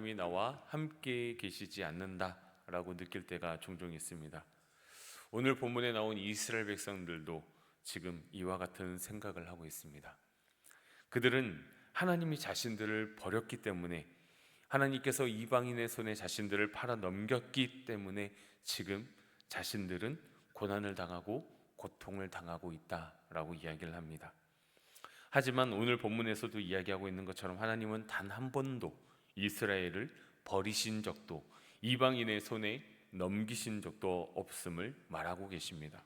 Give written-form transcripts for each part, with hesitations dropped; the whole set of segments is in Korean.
하나님이 나와 함께 계시지 않는다라고 느낄 때가 종종 있습니다. 오늘 본문에 나온 이스라엘 백성들도 지금 이와 같은 생각을 하고 있습니다. 그들은 하나님이 자신들을 버렸기 때문에, 하나님께서 이방인의 손에 자신들을 팔아 넘겼기 때문에 지금 자신들은 고난을 당하고 고통을 당하고 있다라고 이야기를 합니다. 하지만 오늘 본문에서도 이야기하고 있는 것처럼 하나님은 단 한 번도 이스라엘을 버리신 적도, 이방인의 손에 넘기신 적도 없음을 말하고 계십니다.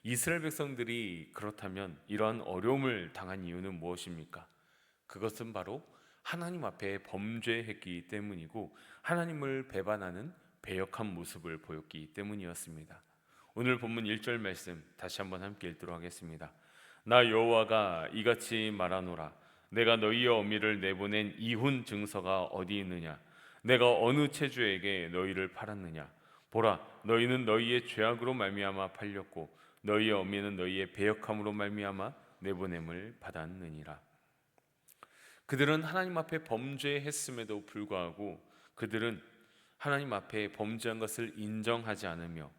이스라엘 백성들이 그렇다면 이러한 어려움을 당한 이유는 무엇입니까? 그것은 바로 하나님 앞에 범죄했기 때문이고, 하나님을 배반하는 배역한 모습을 보였기 때문이었습니다. 오늘 본문 1절 말씀 다시 한번 함께 읽도록 하겠습니다. 나 여호와가 이같이 말하노라. 내가 너희의 어미를 내보낸 이혼 증서가 어디 있느냐? 내가 어느 체주에게 너희를 팔았느냐? 보라, 너희는 너희의 죄악으로 말미암아 팔렸고 너희의 어미는 너희의 배역함으로 말미암아 내보냄을 받았느니라. 그들은 하나님 앞에 범죄했음에도 불구하고 그들은 하나님 앞에 범죄한 것을 인정하지 않으며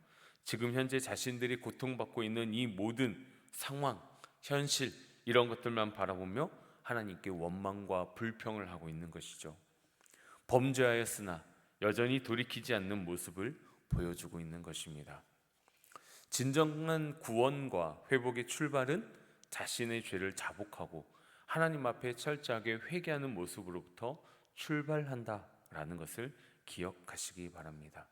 지금 현재 자신들이 고통받고 있는 이 모든 상황, 현실, 이런 것들만 바라보며 하나님께 원망과 불평을 하고 있는 것이죠. 범죄하였으나 여전히 돌이키지 않는 모습을 보여주고 있는 것입니다. 진정한 구원과 회복의 출발은 자신의 죄를 자복하고 하나님 앞에 철저하게 회개하는 모습으로부터 출발한다라는 것을 기억하시기 바랍니다.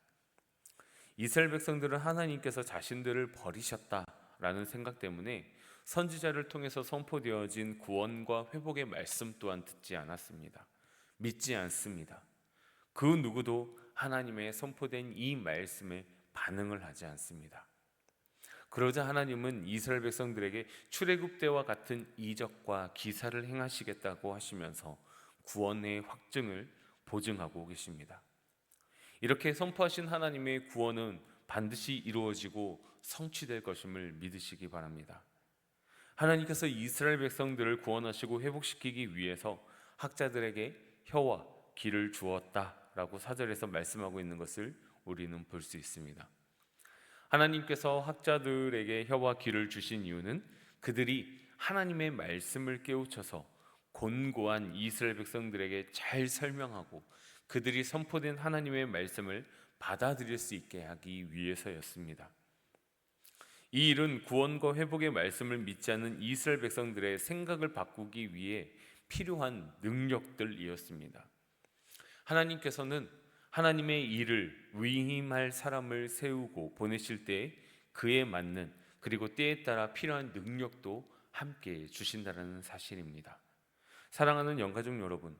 이스라엘 백성들은 하나님께서 자신들을 버리셨다라는 생각 때문에 선지자를 통해서 선포되어진 구원과 회복의 말씀 또한 듣지 않았습니다. 믿지 않습니다. 그 누구도 하나님의 선포된 이 말씀에 반응을 하지 않습니다. 그러자 하나님은 이스라엘 백성들에게 출애굽 때와 같은 이적과 기사를 행하시겠다고 하시면서 구원의 확증을 보증하고 계십니다. 이렇게 선포하신 하나님의 구원은 반드시 이루어지고 성취될 것임을 믿으시기 바랍니다. 하나님께서 이스라엘 백성들을 구원하시고 회복시키기 위해서 학자들에게 혀와 귀를 주었다라고 4절에서 말씀하고 있는 것을 우리는 볼 수 있습니다. 하나님께서 학자들에게 혀와 귀를 주신 이유는 그들이 하나님의 말씀을 깨우쳐서 곤고한 이스라엘 백성들에게 잘 설명하고 그들이 선포된 하나님의 말씀을 받아들일 수 있게 하기 위해서였습니다. 이 일은 구원과 회복의 말씀을 믿지 않는 이스라엘 백성들의 생각을 바꾸기 위해 필요한 능력들이었습니다. 하나님께서는 하나님의 일을 위임할 사람을 세우고 보내실 때 그에 맞는, 그리고 때에 따라 필요한 능력도 함께 주신다는 사실입니다. 사랑하는 영가족 여러분,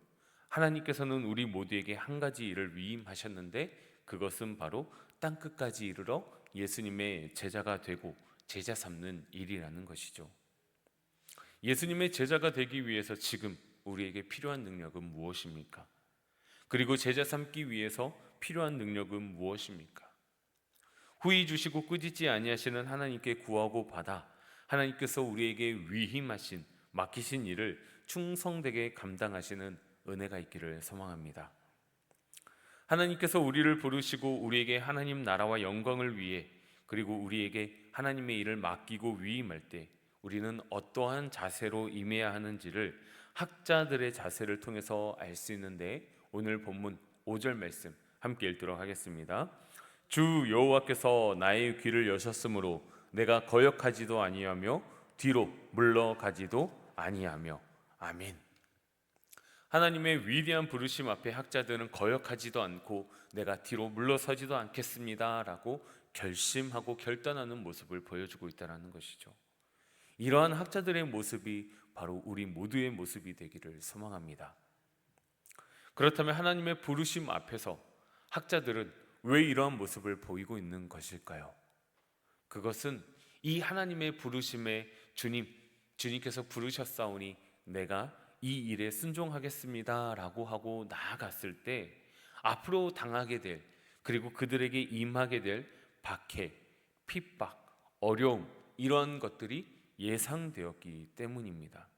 하나님께서는 우리 모두에게 한 가지 일을 위임하셨는데 그것은 바로 땅끝까지 이르러 예수님의 제자가 되고 제자 삼는 일이라는 것이죠. 예수님의 제자가 되기 위해서 지금 우리에게 필요한 능력은 무엇입니까? 그리고 제자 삼기 위해서 필요한 능력은 무엇입니까? 후히 주시고 꾸짖지 아니하시는 하나님께 구하고 받아 하나님께서 우리에게 위임하신, 맡기신 일을 충성되게 감당하시는 은혜가 있기를 소망합니다. 하나님께서 우리를 부르시고 우리에게 하나님 나라와 영광을 위해, 그리고 우리에게 하나님의 일을 맡기고 위임할 때 우리는 어떠한 자세로 임해야 하는지를 학자들의 자세를 통해서 알 수 있는데, 오늘 본문 5절 말씀 함께 읽도록 하겠습니다. 주 여호와께서 나의 귀를 여셨으므로 내가 거역하지도 아니하며 뒤로 물러가지도 아니하며. 아멘. 하나님의 위대한 부르심 앞에 학자들은 거역하지도 않고 내가 뒤로 물러서지도 않겠습니다 라고 결심하고 결단하는 모습을 보여주고 있다는 것이죠. 이러한 학자들의 모습이 바로 우리 모두의 모습이 되기를 소망합니다. 그렇다면 하나님의 부르심 앞에서 학자들은 왜 이러한 모습을 보이고 있는 것일까요? 그것은 이 하나님의 부르심에 주님께서 부르셨사오니 내가 이 일에 순종하겠습니다 라고 하고 나아갔을 때 앞으로 당하게 될, 그리고 그들에게 임하게 될 박해, 핍박, 어려움, 이러한 것들이 예상되었기 때문입니다.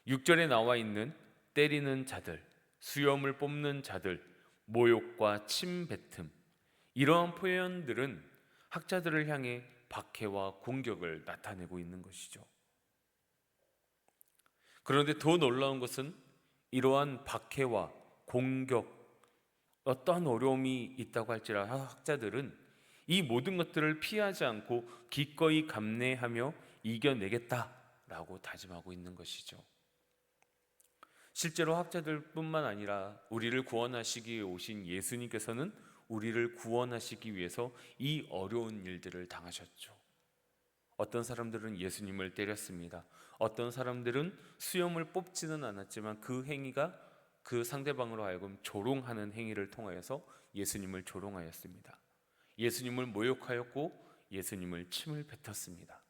6절에 나와 있는 때리는 자들, 수염을 뽑는 자들, 모욕과 침뱉음, 이러한 표현들은 학자들을 향해 박해와 공격을 나타내고 있는 것이죠. 그런데 더 놀라운 것은 이러한 박해와 공격, 어떠한 어려움이 있다고 할지라도 학자들은 이 모든 것들을 피하지 않고 기꺼이 감내하며 이겨내겠다라고 다짐하고 있는 것이죠. 실제로 학자들뿐만 아니라 우리를 구원하시기 위해 오신 예수님께서는 우리를 구원하시기 위해서 이 어려운 일들을 당하셨죠. 어떤 사람들은 예수님을 때렸습니다. 어떤 사람들은 수염을 뽑지는 않았지만 그 행위가 그 상대방으로 하여금 조롱하는 행위를 통하여서 예수님을 조롱하였습니다. 예수님을 모욕하였고 예수님을 침을 뱉었습니다.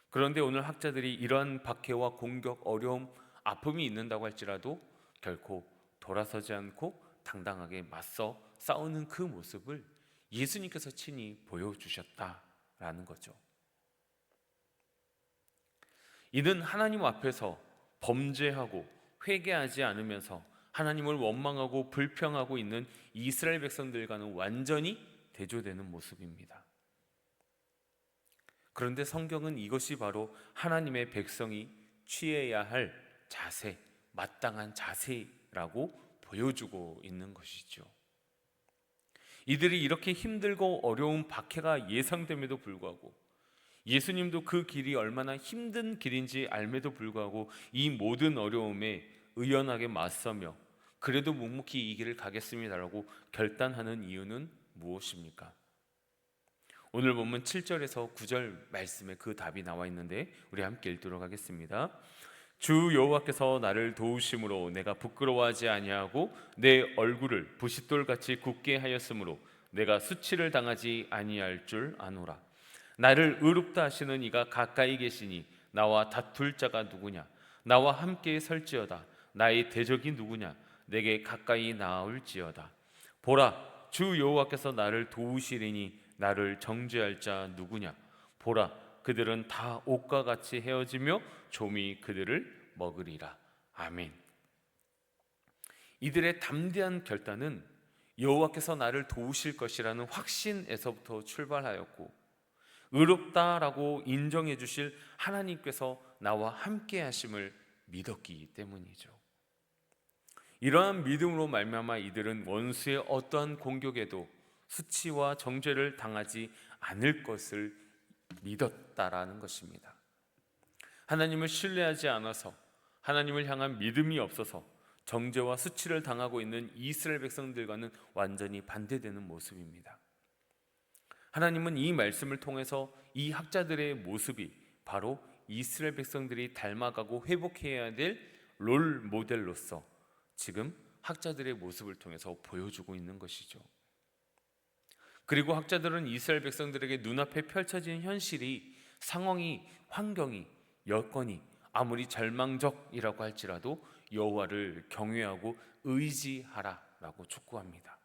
그런데 오늘 학자들이 이러한 박해와 공격, 어려움, 아픔이 있는다고 할지라도 결코 돌아서지 않고 당당하게 맞서 싸우는 그 모습을 예수님께서 친히 보여주셨다라는 거죠. 이는 하나님 앞에서 범죄하고 회개하지 않으면서 하나님을 원망하고 불평하고 있는 이스라엘 백성들과는 완전히 대조되는 모습입니다. 그런데 성경은 이것이 바로 하나님의 백성이 취해야 할 자세, 마땅한 자세라고 보여주고 있는 것이죠. 이들이 이렇게 힘들고 어려운 박해가 예상됨에도 불구하고 예수님도 그 길이 얼마나 힘든 길인지 알매도 불구하고 이 모든 어려움에 의연하게 맞서며 그래도 묵묵히 이 길을 가겠습니다라고 결단하는 이유는 무엇입니까? 오늘 본문 7절에서 9절 말씀에 그 답이 나와 있는데 우리 함께 읽도록 하겠습니다. 주 여호와께서 나를 도우심으로 내가 부끄러워하지 아니하고 내 얼굴을 부싯돌같이 굳게 하였으므로 내가 수치를 당하지 아니할 줄 아노라. 나를 의롭다 하시는 이가 가까이 계시니 나와 다툴 자가 누구냐? 나와 함께 설지어다. 나의 대적이 누구냐? 내게 가까이 나아올지어다. 보라, 주 여호와께서 나를 도우시리니 나를 정죄할 자 누구냐? 보라, 그들은 다 옥과 같이 헤어지며 좀이 그들을 먹으리라. 아멘. 이들의 담대한 결단은 여호와께서 나를 도우실 것이라는 확신에서부터 출발하였고 의롭다라고 인정해 주실 하나님께서 나와 함께 하심을 믿었기 때문이죠. 이러한 믿음으로 말미암아 이들은 원수의 어떠한 공격에도 수치와 정죄를 당하지 않을 것을 믿었다라는 것입니다. 하나님을 신뢰하지 않아서 하나님을 향한 믿음이 없어서 정죄와 수치를 당하고 있는 이스라엘 백성들과는 완전히 반대되는 모습입니다. 하나님은 이 말씀을 통해서 이 학자들의 모습이 바로 이스라엘 백성들이 닮아가고 회복해야 될 롤 모델로서 지금 학자들의 모습을 통해서 보여주고 있는 것이죠. 그리고 학자들은 이스라엘 백성들에게 눈앞에 펼쳐진 현실이, 상황이, 환경이, 여건이 아무리 절망적이라고 할지라도 여호와를 경외하고 의지하라라고 촉구합니다.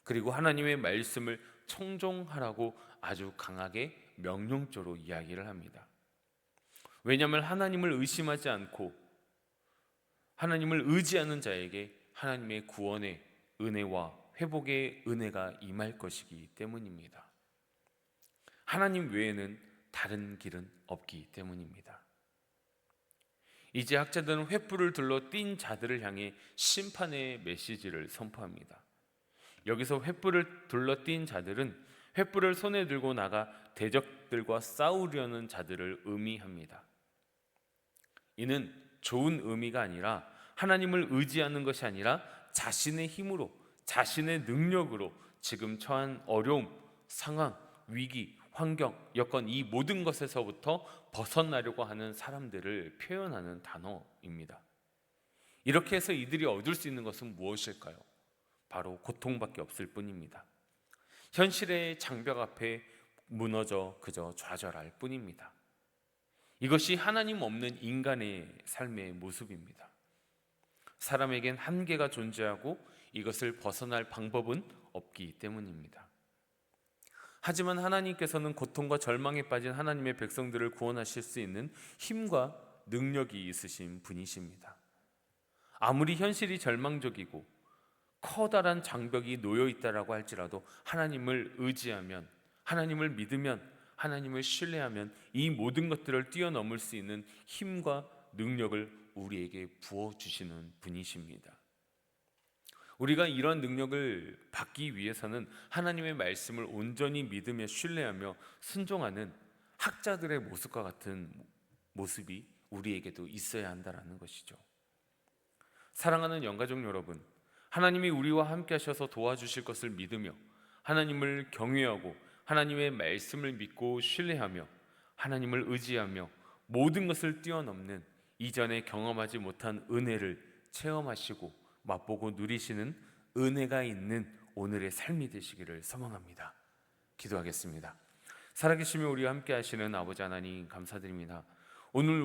그리고 하나님의 말씀을 청종하라고 아주 강하게 명령조로 이야기를 합니다. 왜냐하면 하나님을 의심하지 않고 하나님을 의지하는 자에게 하나님의 구원의 은혜와 회복의 은혜가 임할 것이기 때문입니다. 하나님 외에는 다른 길은 없기 때문입니다. 이제 학자들은 횃불을 들러 뛴 자들을 향해 심판의 메시지를 선포합니다. 여기서 횃불을 둘러 뛴 자들은 횃불을 손에 들고 나가 대적들과 싸우려는 자들을 의미합니다. 이는 좋은 의미가 아니라 하나님을 의지하는 것이 아니라 자신의 힘으로, 자신의 능력으로 지금 처한 어려움, 상황, 위기, 환경, 여건 이 모든 것에서부터 벗어나려고 하는 사람들을 표현하는 단어입니다. 이렇게 해서 이들이 얻을 수 있는 것은 무엇일까요? 바로 고통밖에 없을 뿐입니다. 현실의 장벽 앞에 무너져 그저 좌절할 뿐입니다. 이것이 하나님 없는 인간의 삶의 모습입니다. 사람에겐 한계가 존재하고 이것을 벗어날 방법은 없기 때문입니다. 하지만 하나님께서는 고통과 절망에 빠진 하나님의 백성들을 구원하실 수 있는 힘과 능력이 있으신 분이십니다. 아무리 현실이 절망적이고 커다란 장벽이 놓여 있다라고 할지라도 하나님을 의지하면, 하나님을 믿으면, 하나님을 신뢰하면 이 모든 것들을 뛰어넘을 수 있는 힘과 능력을 우리에게 부어주시는 분이십니다. 우리가 이런 능력을 받기 위해서는 하나님의 말씀을 온전히 믿으며 신뢰하며 순종하는 학자들의 모습과 같은 모습이 우리에게도 있어야 한다는 것이죠. 사랑하는 영가족 여러분, 하나님이 우리와 함께 하셔서 도와주실 것을 믿으며 하나님을 경외하고 하나님의 말씀을 믿고 신뢰하며 하나님을 의지하며 모든 것을 뛰어넘는 이전에 경험하지 못한 은혜를 체험하시고 맛보고 누리시는 은혜가 있는 오늘의 삶이 되시기를 소망합니다. 기도하겠습니다. 살아계시며 우리와 함께 하시는 아버지 하나님 감사드립니다. 오늘